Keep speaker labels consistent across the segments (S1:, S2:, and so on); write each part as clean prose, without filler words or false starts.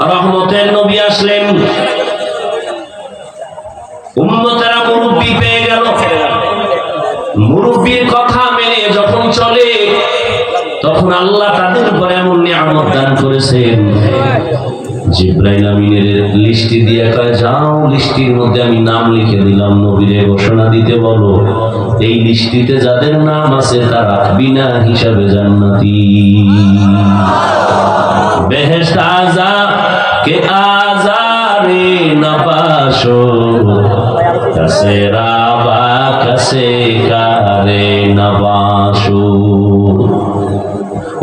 S1: রহমতের নবী আসলেন, উম্মতেরা মুরব্বি পেয়ে গেল। মুরব্বির কথা মেনে যখন চলে তখন আল্লাহ তাদের উপরে এমন নিয়ামত দান করেছেন। জিবরাইল আমিনের লিস্টি দিয়ে কয়, যাও লিস্টির মধ্যে আমি নাম লিখে দিলাম, নবীরে ঘোষণা দিতে বলো এই লিস্টিতে যাদের নাম আছে তারা বিনা হিসাবে জান্নাতি। বেহেশত আজা কে আজারে না পাশো, কাসে রাবা কাসে কারে না বাসো।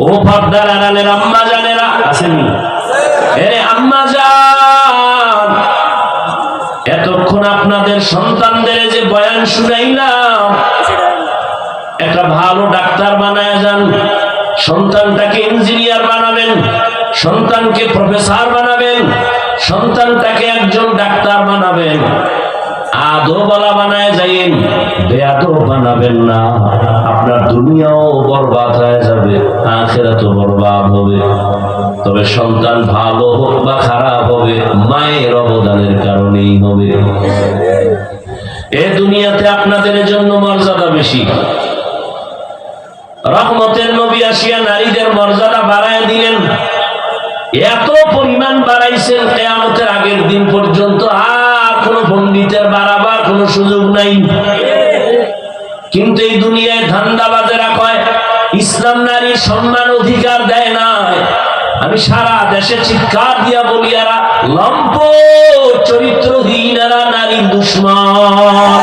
S1: ও পর্দার আড়ালের আম্মা জানেরা আসেনি, এরে আম্মা জান, এতক্ষণ আপনাদের সন্তানদের যে বয়ান শুনাইলাম, একটা ভালো ডাক্তার বানায় যান, সন্তানটাকে ইঞ্জিনিয়ার বানাবেন, সন্তানকে প্রফেসর বানাবেন, সন্তানটাকে একজন ডাক্তার বানাবেন। আদো বলা বানায় যাইন, বেয়াদো বানাবেন না। আপনার দুনিয়াও বরবাদ হয়ে যাবে, আখিরাতও বরবাদ হবে। তবে সন্তান ভালো হোক বা খারাপ হবে মায়ের অবদানের কারণেই হবে। এ দুনিয়াতে আপনাদের জন্য মর্যাদা বেশি। রহমতের নবী আসিয়া নারীদের মর্যাদা বাড়ায় দিলেন, এত পরিমাণ বাড়াইছেন কিয়ামতের আগের দিন পর্যন্ত আর কোন পণ্ডিতের বাড়াবার কোন সুযোগ নাই। কিন্তু এই দুনিয়ায় ধান্দাবাজেরা কয় ইসলাম নারীর সম্মান অধিকার দেয় না। আমি সারা দেশে চিৎকার দিয়া বলি, এরা লম্পট চরিত্রহীন, এরা নারীর দুশমন।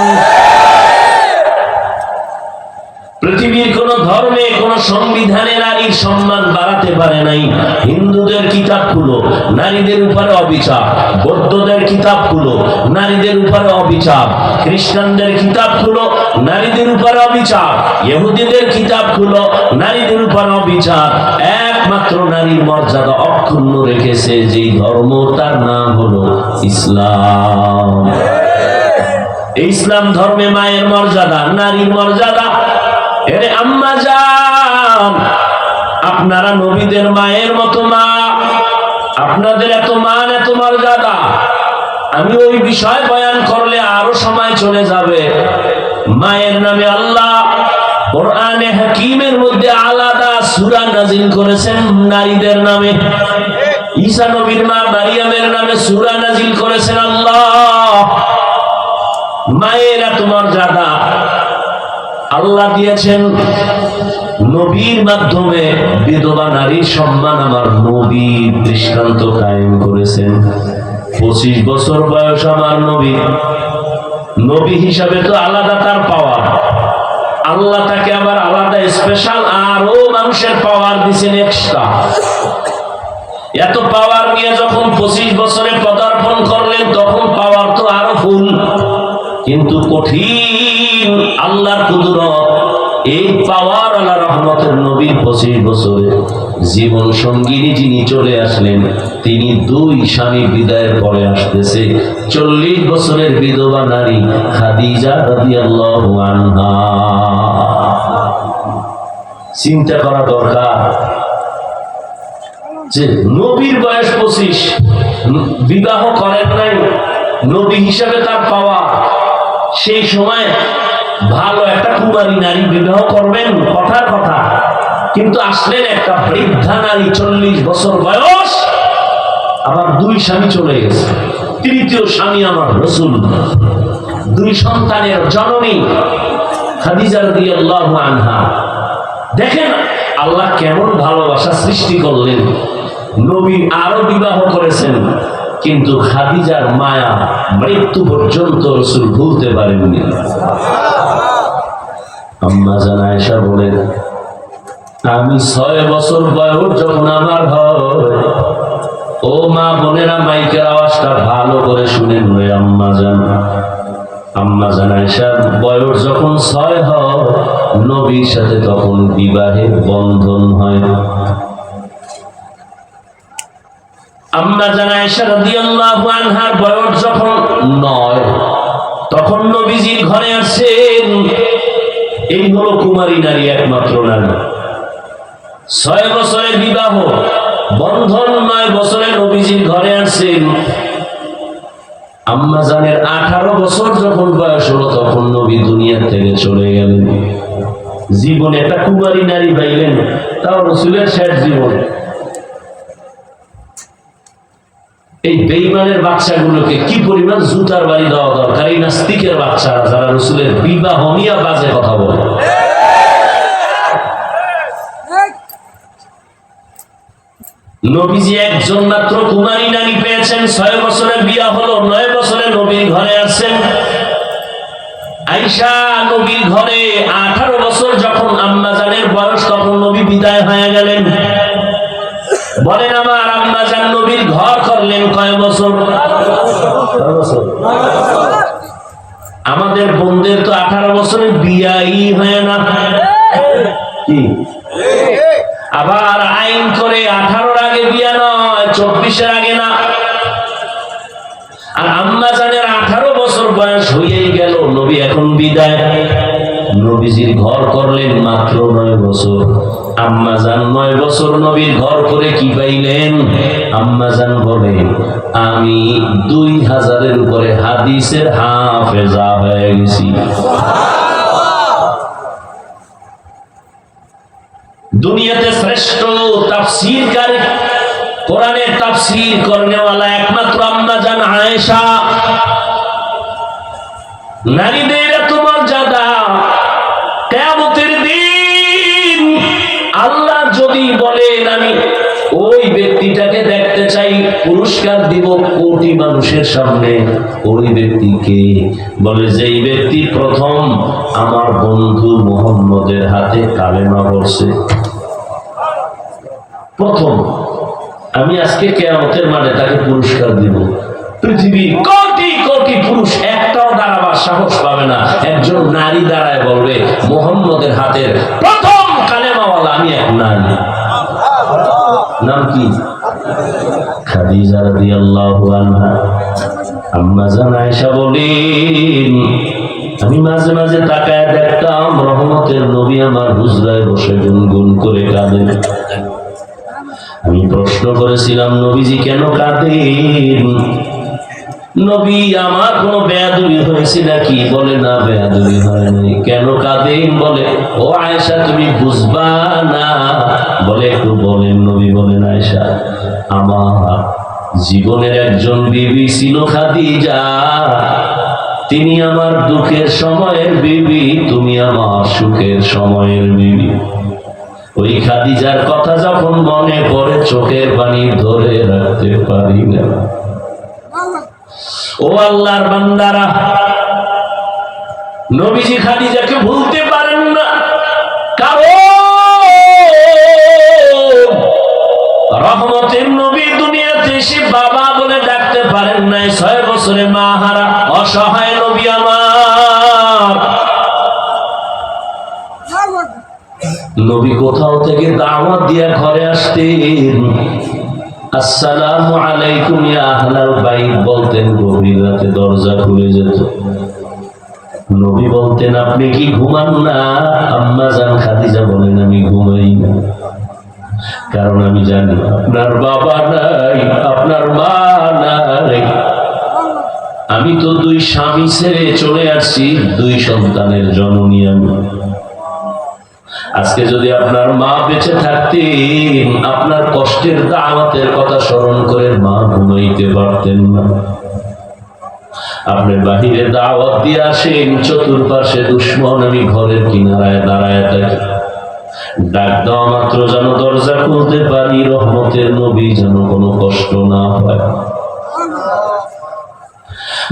S1: পৃথিবীর কোন ধর্মে কোন সংবিধানে নারীর সম্মান বাড়াতে পারে নাই। হিন্দুদের কিতাব খুলো, নারীদের উপরে অবিচার। বৌদ্ধদের কিতাব খুলো, নারীদের উপরে অবিচার। খ্রিস্টানদের কিতাব খুলো, নারীদের উপরে অবিচার। ইহুদিদের কিতাব খুলো, নারীদের উপরে অবিচার। একমাত্র নারীর মর্যাদা অক্ষুণ্ণ রেখেছে যেই ধর্ম, তার নাম হলো ইসলাম। এই ইসলাম ধর্মে মায়ের মর্যাদা, নারীর মর্যাদা। এরে আম্মা জান, আপনারা নবীদের মায়ের মতো মা, আপনাদের এত মান এত মর্যাদা। আমি ওই বিষয় বয়ান করলে আরো সময় চলে যাবে। মায়ের নামে আল্লাহ কোরআনে হাকিমের মধ্যে আলাদা সূরা নাজিল করেছেন নারীদের নামে। ঈসা নবীর মা মারিয়ামের নামে সূরা নাজিল করেছেন আল্লাহ। মায়ের এত মর্যাদা আল্লাহ দিয়েছেন। নবীর মাধ্যমে বিধবা নারীর সম্মান আমার নবী দৃষ্টান্ত কায়েম করেছেন। 25 বছর বয়স আমার নবী, নবী হিসাবে তো আলাদা তার পাওয়ার, আল্লাহ তাকে আবার আলাদা স্পেশাল আরো মানুষের পাওয়ার দিয়েছেন এক্সট্রা। এত পাওয়ার নিয়ে যখন 25 বছরে পদার্পণ করলেন তখন পাওয়ার তো আরো ফুল। কিন্তু কঠিন আল্লাহর কুদরত, এই পাওয়ার আল্লাহ রহমতের নবীর 25 বছরে জীবন সঙ্গিনী যিনি চলে আসলেন, তিনি 2 স্বামী বিদায়ের পরে আসতেছে 40 বছরের বিধবা নারী খাদিজা রাদিয়াল্লাহু আনহা। চিন্তা করা দরকার যে নবীর বয়স 25, বিবাহ করেন নাই, নবী হিসাবে তার পাওয়া। সেই সময় ভালো একটা কুমারী নারী বিবাহ করবেন, কথার কথা। কিন্তু আসলেন একটা বৃদ্ধা নারী, 40 বছর বয়স, আবার 2 স্বামী চলে গেছে। 3য় স্বামী আমার রাসূল, 2 সন্তানের জননী খাদিজা রাদিয়াল্লাহু আনহা। দেখেন আল্লাহ কেমন ভালোবাসা সৃষ্টি করলেন। নবী আরো বিবাহ করেছেন, কিন্তু খাদিজার মায়া মৃত্যু পর্যন্ত রাসূল ভুলতে পারেননি। আম্মা জান আয়েশা বলেন, আমি 6 বছর বয়স যখন আমার হয়, ও মা বোনেরা মাইকের আওয়াজটা ভালো করে শুনেন রে আম্মা জান আয়েশার বয়স যখন 6 হয়, নবীর সাথে তখন বিবাহের বন্ধন হয়। আম্মা জান আয়েশা রাদিয়াল্লাহু আনহার বয়স যখন 9, তখন নবীজির ঘরে আসেন। এই হলো কুমারী নারী, একমাত্র নারী। 6 বছরে বিবাহ বন্ধন, 9 বছরে নবীজির ঘরে আছেন, আম্মা জানের 18 বছর যখন বয়স হলো তখন নবী দুনিয়া থেকে চলে গেলেন। জীবনে একটা কুমারী নারী পাইলেন, তাও রাসূলের শেষ জীবন। এই বেঈমানের বাচ্চাগুলোকে কি পরিমাণ জুতার বাড়ি দেওয়া দরকার, এই নাস্তিকের বাচ্চারা যারা রাসূলের বিবাহ নিয়ে বাজে কথা বলে। নবীজি একজন মাত্র কুমারী নারী পেয়েছেন, 6 বছরের বিয়ে হলো, 9 বছরে নবীর ঘরে আছেন। আয়েশা নবীর ঘরে 18 বছর যখন আম্মা জানের বয়স তখন নবী বিদায় হয়ে গেলেন। বলেন আমার আম্মা জান নবীর ঘর করলেন কয় বছর? আমাদের বোনদের তো 18 বছরে বিয়াই হয় না, কি আবার আইন করে 18-র আগে বিয়া নয়, 24-এর আগে না। আর আম্মা জানের 18 বছর বয়স হয়েই গেল, নবী এখন বিদায়। নবীজির ঘর করলেন মাত্র 9 বছর। আম্মা জান 9 বছর নবীর ঘর করে কি পাইলেন? আম্মা জান বলে, আমি 2000-এর উপরে হাদিসের হাফেজা হয়ে গেছি। দুনিয়াতে শ্রেষ্ঠ তাফসীরকারী, কোরআনের তাফসীর করনেওয়ালা একমাত্র আম্মা জান আয়েশা। নারীদের এত মর্যাদা, কিয়ামতের দিন আল্লাহ যদি বলেন আমি ওই ব্যক্তিটাকে দেখতে চাই, পুরস্কার দিব কোটি মানুষের সামনে, ওই ব্যক্তিকে বলে যেই ব্যক্তি প্রথম আমার বন্ধু মুহাম্মদের হাতে কালেমা পড়ছে, প্রথম আমি আজকে কিয়ামতের মাঠে তাকে পুরস্কার দিব। পৃথিবীর কোটি কোটি পুরুষ একটাও দাঁড়াবার সাহস পাবে না, একজন নারী দাঁড়ায় বলবে মুহাম্মদের হাতের প্রথম কালেমাওয়ালা আমি এক নারী। নাম কি? খাদিজা রাদিয়াল্লাহু আনহা। আম্মা জান আয়েশা বলেন, আমি মাঝে মাঝে তাকায় দেখতাম রহমতের নবী আমার হুজরায় বসে গুনগুন করে কাঁদেন। আমি প্রশ্ন করেছিলাম, নবীজি কেন কাঁদেন? নবী আমার কোনো বেয়াদবি হয়েছে নাকি? বলে না, বেয়াদবি হয়নি। কেন কাঁদেন? বলে ও আয়েশা তুমি বুঝবা না। বলে একটু বলেন। নবী বলেন, আয়েশা আমার জীবনের একজন বিবি ছিল খাদিজা, তিনি আমার দুঃখের সময়ের বিবি, তুমি আমার সুখের সময়ের বিবি। ওই খাদিজার কথা যখন মনে পড়ে চোখের পানি ধরে রাখতে পারি না। ও আল্লাহর বান্দারা, নবীজি খাদিজাকে ভুলতে পারেন না, কারণ রহমতের নবী দুনিয়াতে এসে বাবা বলে ডাকতে পারেন নাই। 6 বছরে মা হারা অসহায় নবী আমার। নবী কোথাও থেকে দাওয়াত দিয়ে ঘরে আসতেন, আসসালামু আলাইকুম ইয়া আহলাল বাইত বলতেন, গভীর রাতে দরজা খুলে যেত। নবী বলতেন আপনি কি ঘুমান না? আম্মা জান খাদিজা বলেন আমি ঘুমাই না, কারণ আমি জানি আপনার বাবা নাই, আপনার মা নাই। আমি তো 2 স্বামী ছেড়ে চলে আসছি, 2 সন্তানের জননী আমি। আজকে যদি আপনার মা বেঁচে থাকতেন, আপনার কষ্টের দাওয়াতের কথা স্মরণ করে মা ঘুমাইতে পারতেন না। আপনি বাহিরে দাওয়াত দিয়ে আসেন, চতুর্পাশে দুশ্মন, আমি ঘরের কিনারায় দাঁড়ায় থাকি, ডাক দেওয়া মাত্র যেন দরজা খুলতে পারি, রহমতের নবী যেন কোনো কষ্ট না হয়।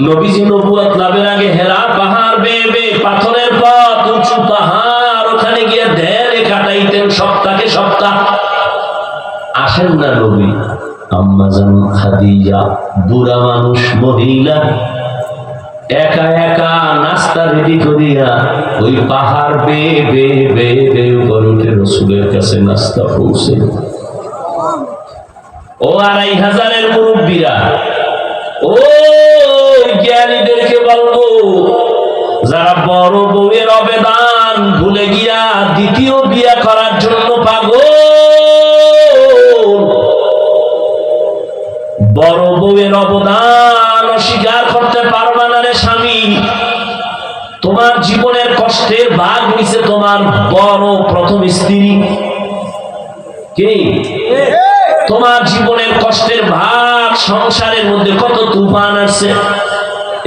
S1: নবীজি নবুয়ত লাভের আগে হেরা পাহাড় বেয়ে বেয়ে, পাথরের পথ, উঁচু পাহাড়, ওখানে গিয়ে ধ্যানে কাটাইতেন সপ্তাহে সপ্তাহ। আসেন না নবী, আম্মা জান খাদিজা বুড়া মানুষ মহিলা, একা একা নাস্তা রেডি করিয়া ওই পাহাড় বেয়ে বেয়ে বেয়ে বেয়ে উপরে উঠে রসুলের কাছে নাস্তা পৌঁছে। ও 2500-এর মুরব্বীরা, ও জ্ঞানীদেরকে বলবো, যারা বড় বউয়ের অবেদান ভুলে গিয়া দ্বিতীয় বিয়া করার জন্য পাগল, বড় বউয়ের অবদান অস্বীকার করতে পারবা না রে স্বামী। তোমার জীবনের কষ্টের ভাগ নিছে তোমার বড় প্রথম স্ত্রী। কি তোমার জীবনের কষ্টের ভাগ, সংসারের মধ্যে কত তুফান আসছে,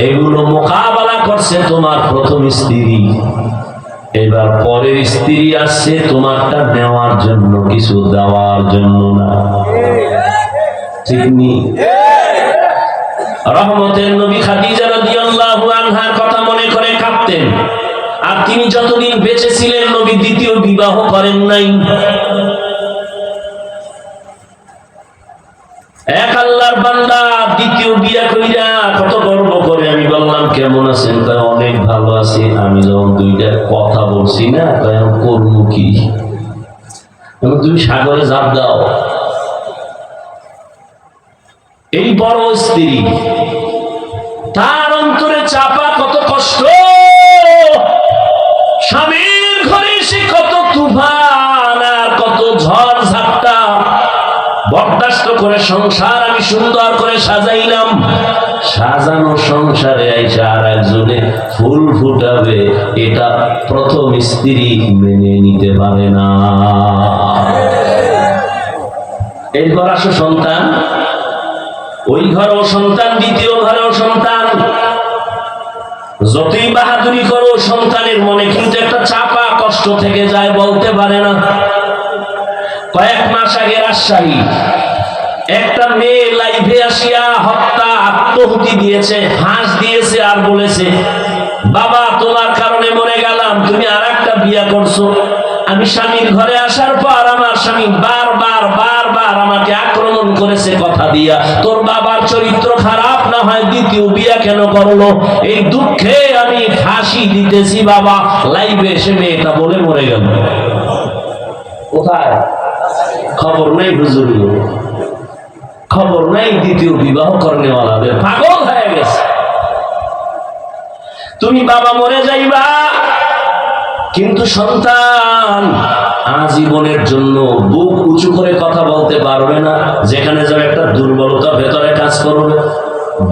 S1: এগুলো মোকাবেলা করছে তোমার প্রথম স্ত্রী। এবার পরের স্ত্রী আসছে তোমারটা নেওয়ার জন্য, কিছু দেওয়ার জন্য না। ঠিক নেই? রহমতের নবী খাদিজা রাদিয়াল্লাহু আনহার কথা মনে করে কাঁদতেন। আর তিনি যতদিন বেঁচে ছিলেন নবী দ্বিতীয় বিবাহ করেন নাই। এক আল্লাহর বান্দা দ্বিতীয় বিয়া কইরা কত গর্ব করে। আমি বললাম কেমন আছেন? তাই অনেক ভালো আছি। আমি যখন দুইটা কথা বলছি না, তাই আমি করবো কি? তুমি সাগরে ঝাঁপ দাও। এই বড় স্ত্রী, তার অন্তরে চাপা কত কষ্ট, স্বামীর ঘরে এসে কত তুফান আর কত ঝড় ঝাপটা বরদাস্ত করে সংসার আমি সুন্দর করে সাজাইলাম। সাজানো সংসারে আইসা আর একজনে ফুল ফুটাবে, এটা প্রথম স্ত্রী মেনে নিতে পারে না। এরপর আসো সন্তান, ওই ঘরেও সন্তান, দ্বিতীয় ঘরেও সন্তান। যতই বাহাদুরি করো, সন্তানের মনে কিন্তু একটা চাপা কষ্ট থেকে যায়, বলতে পারে না। কয়েক মাস আগে রাজশাহী একটা মেয়ে লাইভে আসিয়া আত্মহুতি দিয়েছে, হাঁস দিয়েছে আর বলেছে, বাবা তোমার কারণে মরে গেলাম, তুমি আর একটা বিয়া করছো। আমি স্বামীর ঘরে আসার পর আমার স্বামী বারবার আমাকে আক্রমণ করেছে কথা দিয়া, তোর বাবার চরিত্র খারাপ না হয় দ্বিতীয় বিয়া কেন করলো? এই দুঃখে আমি ফাঁসি দিতেছি বাবা। লাইভে এসে মেয়েটা বলে মরে গেল। কোথায়? খবর নাই হুজুর, খবর নাই দ্বিতীয় বিবাহ করনেওয়ালাদের। পাগল হয়ে গেছে। তুমি বাবা মরে যাইবা, কিন্তু সন্তান আজীবনের জন্য বুক উঁচু করে কথা বলতে পারবে না। যেখানে যাবে একটা দুর্বলতা ভেতরে কাজ করবে।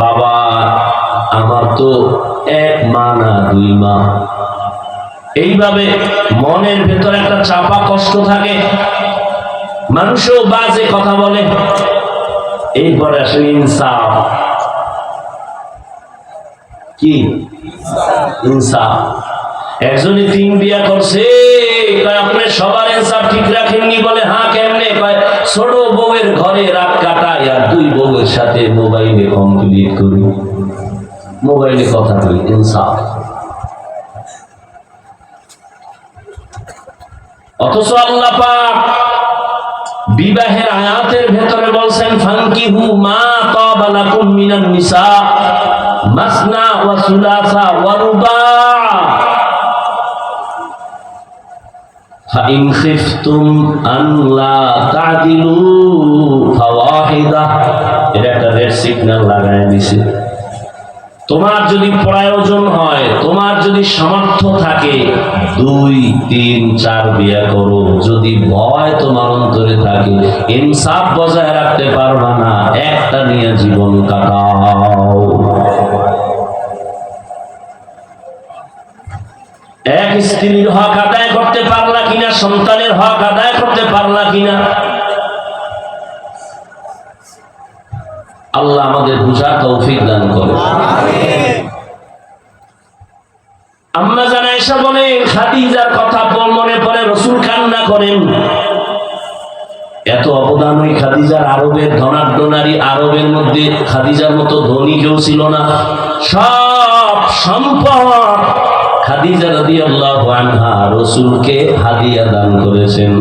S1: বাবা আমার তো এক মা না দুই মা। এইভাবে মনের ভেতরে একটা চাপা কষ্ট থাকে, মানুষও বাজে কথা বলে। এরপরে আসলে ইনসাফ। কি ইনসাফ? একজনে 3 বিয়া করছে, আপনি সবার ইনসাফ ঠিক রাখেননি। বলে হ্যাঁ কেমনে? ছোট বউয়ের ঘরে রাত কাটাই আর 2 বউয়ের সাথে মোবাইলে কমপ্লিট করি, মোবাইলে কথা বলি। ইনসাফ। অথচ আল্লাহ পাক বিবাহের আয়াতের ভেতরে বলছেন, ফানকিহু মা তাবা লাকুম মিনান নিসা মাসনা ওয়া সুলাসা ওয়া রুবা ফাইন খিফতুম আন লা তা'দিলু ফাওয়াহিদা। এটা একটা রেড সিগন্যাল লাগায় দিছে। তোমার যদি প্রয়োজন হয়, তোমার যদি সামর্থ্য থাকে, 2, 3, 4 বিয়া করো। যদি ভয় তোমার অন্তরে থাকে, ইনসাফ বজায় রাখতে পারবা না, একটা নিয়ে জীবন কাটাও। এক স্ত্রীর হক আদায় করতে পারলা কিনা, সন্তানের হক আদায় করতে পারলা কিনা, আল্লাহ আমাদের বুঝার তৌফিক দান করে। আম্মা জান আয়েশা বলেন, খাদিজার কথা মনে পড়ে রাসূল কান্না করেন। এত অবদান ওই খাদিজার। আরবের ধনাঢ্য নারী, আরবের মধ্যে খাদিজার মতো ধনী কেউ ছিল না। সব সম্পদ খাদিজা রাদিয়াল্লাহু আনহা রাসূলকে হাদিয়া দান করেছেন।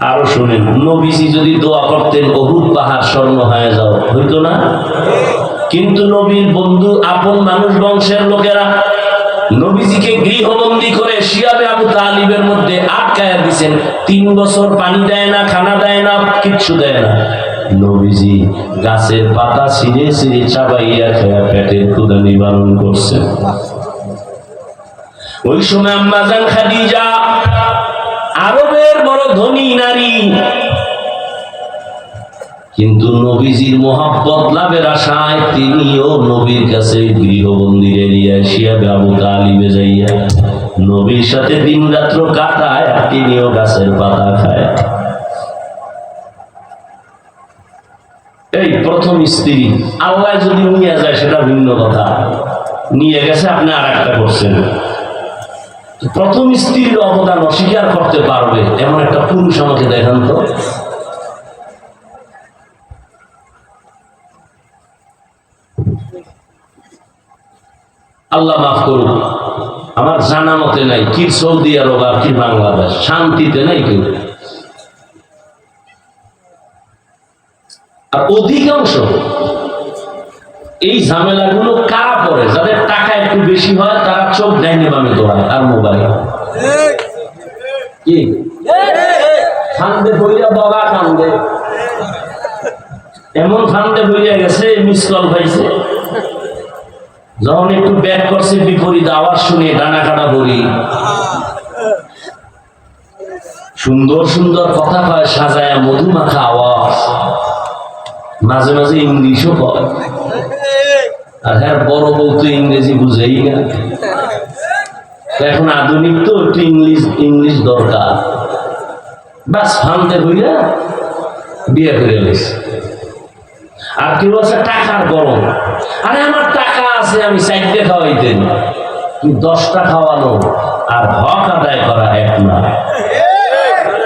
S1: আরো শুনেন, নবীজি যদি দোয়া করতেন উহুদ পাহাড় স্বর্ণ হয়ে যাও, হইতো না? কিন্তু নবীর বন্ধু, আপন মানুষ, বংশের লোকেরা নবীজিকে গৃহবন্দী করে শিয়াবে আবু তালিবের মধ্যে আটকায়া দিয়েছেন। 3 বছর পানি দেয় না, খানা দেয় না, কিচ্ছু দেয় না। নবীজি গাছের পাতা ছিঁড়ে ছিঁড়ে চাবাইয়া খেয়া পেটের ক্ষুধা নিবারণ করছেন। ওই সময় আম্মা জান খাদিজা, আরবের বড় ধনী নারী, কিন্তু নবীজির মোহাব্বত লাভের আশায় তিনিও নবীর কাছে গৃহবন্দীর এরিয়ায় শিয়াবে আবু তালিবে যাইয়া নবীর সাথে দিন রাত্র কাটায়, আর তিনিও গাছের পাতা খায়। এই প্রথম স্ত্রী আল্লাহ যদি নিয়ে যায় সেটা ভিন্ন কথা, নিয়ে গেছে আপনি আর একটা করছেন। প্রথম স্ত্রীর অবদান অস্বীকার করতে পারবে এমন একটা পুরুষ আমাকে দেখান তো। আল্লাহ মাফ করুন, আমার জানা মতে নাই কি সৌদি আরব আর কি বাংলাদেশ, শান্তিতে নাই কেউ। আর অধিকাংশ এই ঝামেলাগুলো কারা পড়ে? যাদের টাকা একটু বেশি হয় তারা চোখ ডাইনে বামে দৌড়ায় আর মোবাইল কি ফান্দে বইয়া বগা কান্দে, এমন ফান্দে বইয়া গেছে মিস কল পাইছে, যখন একটু ব্যাক করছে বিপরীত আওয়াজ শুনে ডানা কাটা বলি, সুন্দর সুন্দর কথা কয় সাজায়া মধুমাখা আওয়াজ, মাঝে মাঝে ইংলিশও কয়। আর হ্যাঁ বড় বউ তো ইংরেজি বুঝেই না, এখন আধুনিক তো একটু ইংলিশ দরকার, বাস ফান্দে হইয়া বিয়ে করে গেছে। আর কেউ আছে টাকার গরম, আরে আমার টাকা আছে আমি 4টা খাওয়াইতেন, 10টা খাওয়ানো আর হক আদায় করা এক না।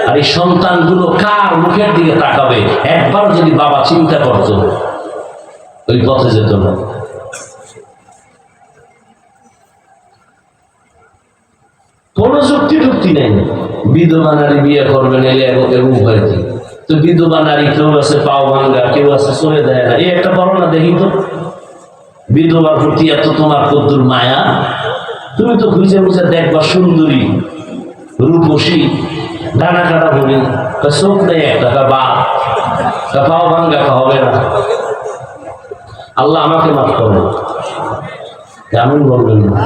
S1: আর এই সন্তানগুলো কার মুখের দিকে তাকাবে? একবার যদি বাবা চিন্তা করতো ওই পথে যেত না। কোন যুক্তি টুক্তি নেই, বিধবা নারী বিয়ে করবেন এলে এরকম হয়েছে। তো বিধবা নারী কেউ আছে পাও ভাঙ্গা, কেউ আছে চলে দেয় না, এই একটা করো না দেখি তো। বিধবার প্রতি এত তোমার কদ্দুর মায়া, তুমি তো খুঁজে খুঁজে দেখবা সুন্দরী রূপসী ডানা কাটা বলি, চোখ নেই একটা বা পাও ভাঙ্গা হবে না। আল্লাহ আমাকে মাফ করেন, কেমন বলবেন না?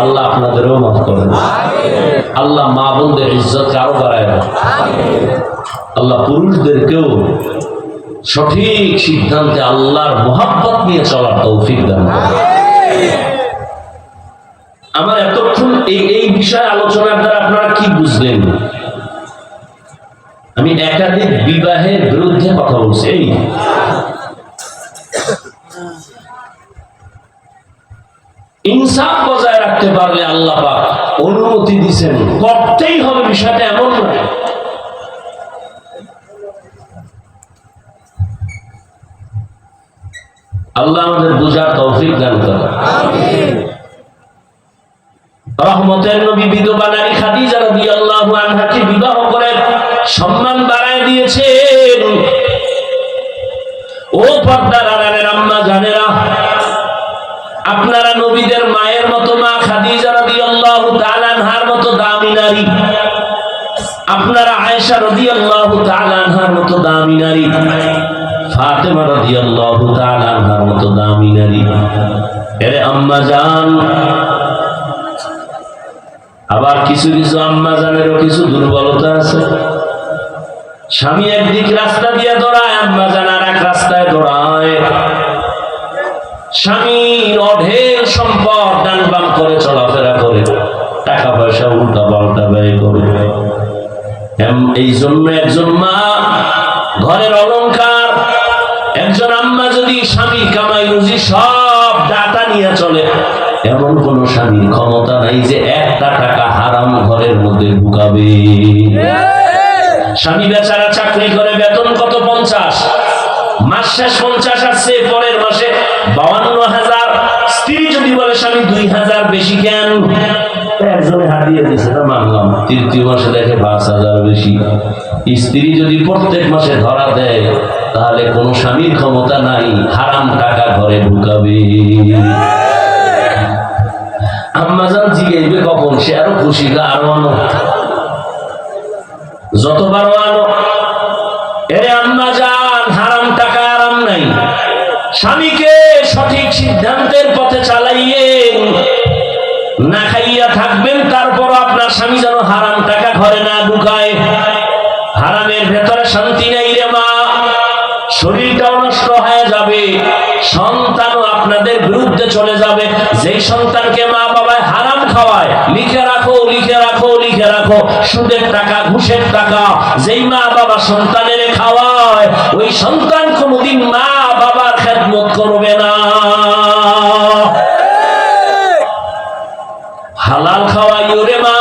S1: আল্লাহ আপনাদেরও মাফ করেন। আল্লাহ মা বোনদের ইজ্জত আরো বাড়ায় না। আল্লাহ পুরুষদেরকেও সঠিক সিদ্ধান্তে আল্লাহর মোহাব্বত নিয়ে চলার তৌফিক দান করেন। আমার এতক্ষণ এই বিষয়ে আলোচনার দ্বারা আপনারা কি বুঝলেন? আমি একাধিক বিবাহের বিরুদ্ধে কথা বলছি। ইনসাফ বজায় রাখতে পারলে আল্লাহ পাক অনুমতি দিয়েছেন, করতেই হবে, বিষয়টা এমন না। আল্লাহ আমাদের বুঝার তৌফিক দান করেন। রহমতের নবী বিধবা নারী খাদিজা রাদিয়াল্লাহু আনহাকে বিবাহ করে সম্মান বাড়ায় দিয়েছেন। ও পর্দার আড়ালের আম্মা জানেরা, আপনারা নবীদের মায়ের মতো মা খাদিজা রাদিয়াল্লাহু তাআলা আনহার মতো দামি নারী, আপনারা আয়েশা রাদিয়াল্লাহু তাআলা আনহার মতো দামি নারী, ফাতেমা রাদিয়াল্লাহু তাআলা আনহার মতো দামি নারী। এরে আম্মা জান, আবার কিছু কিছু আম্মা জানেরও কিছু দুর্বলতা আছে। স্বামী একদিক রাস্তা দিয়ে দৌড়ায়, আম্মা জান আর এক রাস্তায় দৌড়ায়। স্বামীর অঢেল সম্পদ ডান বাম করে চলাফেরা করে, টাকা পয়সা উল্টা পাল্টা ব্যয় করে। এই জন্য একজন মা ঘরের অলংকার, একজন আম্মা যদি স্বামীর কামাই রুজি সব ডাটা নিয়ে চলে, এমন কোন স্বামীর ক্ষমতা নাই যে একটা টাকা হারাম ঘরের মধ্যে ঢুকাবে। স্বামী বেচারা চাকরি করে, বেতন কত? 50, মাস শেষ 50, আসছে পরের মাসে 52,000। স্ত্রী যদি বলে স্বামী 2,000 বেশি কেন, একজনে হারিয়ে দিয়েছে তা মানলাম, তৃতীয় মাসে দেখে 5,000 বেশি। স্ত্রী যদি প্রত্যেক মাসে ধরা দেয়, তাহলে কোন স্বামীর ক্ষমতা নাই হারাম টাকা ঘরে ঢুকাবে। আম্মাজান জিগাইবে কখন, সে আরো খুশি, আরো আনো, যতবার আনো। এরে আম্মাজান, হারাম টাকা আরাম নাই। স্বামীকে সঠিক সিদ্ধান্তের পথে চালাইয়েন, না খাইয়া থাকবেন, তারপর আপনার স্বামী যেন হারাম টাকা ঘরে না ঢুকায়। হারামের ভেতরে শান্তি নাই রে মা। চলে যাবে। যেই সন্তানকে মা বাবা হারাম খাওয়ায়, লিখে রাখো লিখে রাখো লিখে রাখো, সুদের টাকা ঘুষের টাকা যেই মা বাবা সন্তানের খাওয়ায়, ওই সন্তান কোনোদিন মা বাবার খেদমত করবে না। হালাল খাওয়াইও রে মা,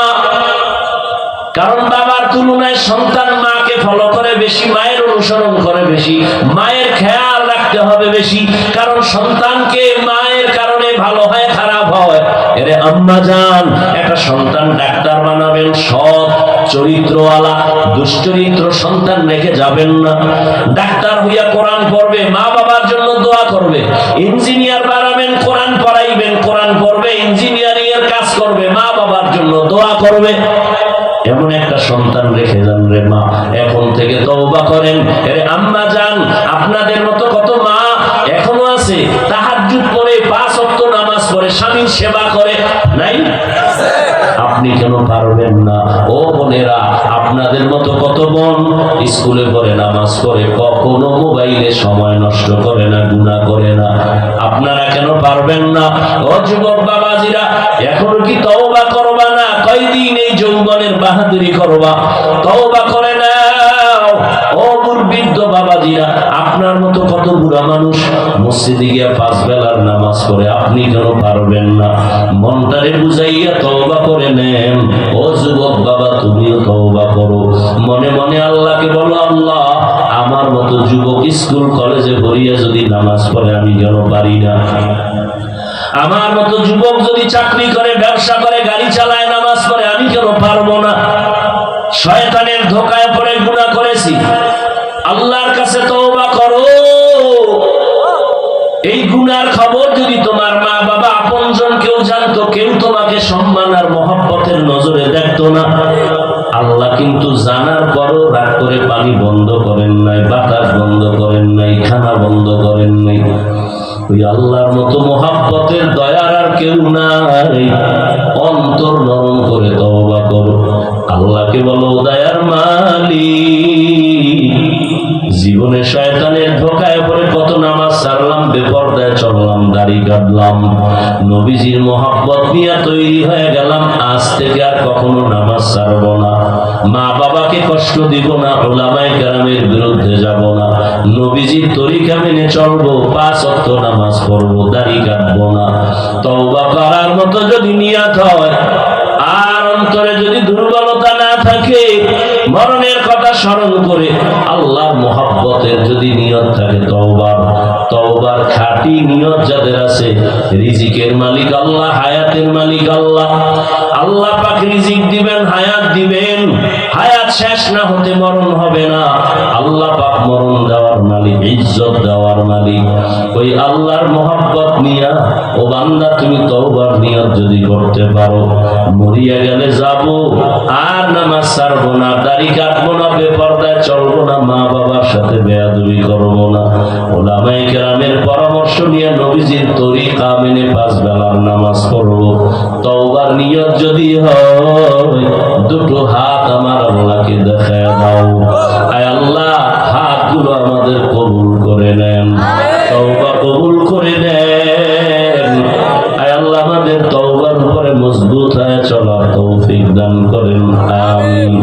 S1: কারণ বাবার তুলনায় সন্তান মাকে ফলো করে বেশি, মায়ের অনুসরণ করে বেশি, মায়ের খেয়াল রাখতে হবে বেশি, কারণ সন্তানকে মায়ের কারণে ভালো হয় খারাপ হয়। এরে আম্মা জান, একটা সন্তান ডাক্তার বানাবেন, সৎ চরিত্রওয়ালা, দুশ্চরিত্র সন্তান রেখে যাবেন না। ডাক্তার হইয়া কোরআন পড়বে, মা বাবার জন্য দোয়া করবে। ইঞ্জিনিয়ার বানাবেন, কোরআন পড়াইবেন, কোরআন পড়বে, ইঞ্জিনিয়ারিং এর কাজ করবে, মা বাবার জন্য দোয়া করবে। এমন একটা সন্তান রেখে যান রে মা, এখন থেকে তওবা করেন। আরে আম্মা জান, আপনাদের মতো কত মা এখনো আছে তাহাজ্জুদ পড়ে, 5 ওয়াক্ত নামাজ পড়ে, স্বামীর সেবা করে, নাই? আপনি কেন পারবেন না? ও বোনেরা, আপনাদের মতো কত বোন স্কুলে পড়ে, নামাজ পড়ে, কখনো মোবাইলে সময় নষ্ট করে না, গুনাহ করে না। আপনারা কেন পারবেন না? ও যুবক বাবাজিরা, এখনো কি তওবা করবা না? কয়দিন এই যৌবনের বাহাদুরি করবা? তওবা করে নাও। ও বৃদ্ধ বাবাজিরা, আপনার মতো কত বুড়া মানুষ মসজিদে গিয়া 5 বেলার নামাজ পড়ে, আপনি কেন পারবেন না? মনটারে বুঝাইয়া তওবা করে নেন। ও যুবক বাবা, তুমিও তওবা করো, মনে মনে আল্লাহকে বলো, আল্লাহ আমার মতো যুবক স্কুল কলেজে পড়িয়া যদি নামাজ পড়ে, আমি কেন পারি না? আমার মতো যুবক যদি চাকরি করে, ব্যবসা করে, গাড়ি চালায়, নামাজ পড়ে, আমি কেন পারবো না? শয়তানের ধোঁকায় পড়ে গুনাহ করেছি, আল্লাহর কাছে তওবা করো। এই গুনার খবর যদি তোমার মা বাবা আপনজন কেউ জানতো, কেউ তোমাকে সম্মান আর মহব্বতের নজরে দেখতো না। আল্লাহ কিন্তু জানার পরও রাগ করে পানি বন্ধ করেন নাই, বাতাস বন্ধ করেন নাই, খানা বন্ধ করেন নাই। ওই আল্লাহর মতো মহব্বতের দয়ার আর কেউ নাই। অন্তর নরম করে তওবা করো, আল্লাহকে বলো, দয়ার মালিক, জীবনে শয়তানের ধোঁকায় পড়ে কত নামাজ ছাড়লাম, বেপরদায় চললাম, দাড়ি কাটলাম, নবীজির মহব্বত নিয়ে তৈরি হয়ে গেলাম, আজ থেকে আর কখনো নামাজ ছাড়বো না, মা বাবাকে কষ্ট দিব না, উলামায়ে কেরামের বিরুদ্ধে যাব না, নবীজির তরিকা মেনে চলবো, 5 ওয়াক্ত নামাজ পড়বো, দাড়ি কাটবো না। তওবা করার মতো যদি নিয়ত হয়, আর অন্তরে যদি দুর্বলতা না থাকে, মরণের কথা স্মরণ করে আল্লাহর মহব্বতের যদি নিয়ত থাকে, তওবার খাঁটি নিয়ত যাদের আছে, রিজিকের মালিক আল্লাহ, হায়াতের মালিক আল্লাহ, আল্লাহ পাক রিজিক দিবেন, হায়াত দিবেন, হায়াত শেষ না হতে মরণ হবে না। আল্লাহ পাক মরণ দেওয়ার মালিক, ইজ্জত দেওয়ার মালিক। ওই আল্লাহর মহব্বত নিয়া ও বান্দা, তুমি তওবার নিয়ত যদি করতে পারো, মরিয়া গেলে যাব, আর নামাজ ছাড়বো না, দাড়ি কাটবো না, বেপরদায় চলবো না, মা বাবার সাথে বেয়াদবি করবো না, উলামায়ে কেরামের পরামর্শ নিয়ে নবীজির তরিকা মেনে 5 বেলার নামাজ পড়বো। তওবার নিয়ত যদি হয়, দুটো হাত আমার আল্লাহকে দেখায় দাও। আয় আল্লাহ, হাতগুলো আমাদের কবুল করে নেন, তওবা কবুল করে নেন। আয় আল্লাহ, আমাদের তওবার উপরে মজবুত হয়ে চলার তৌফিক দান করেন, আমিন।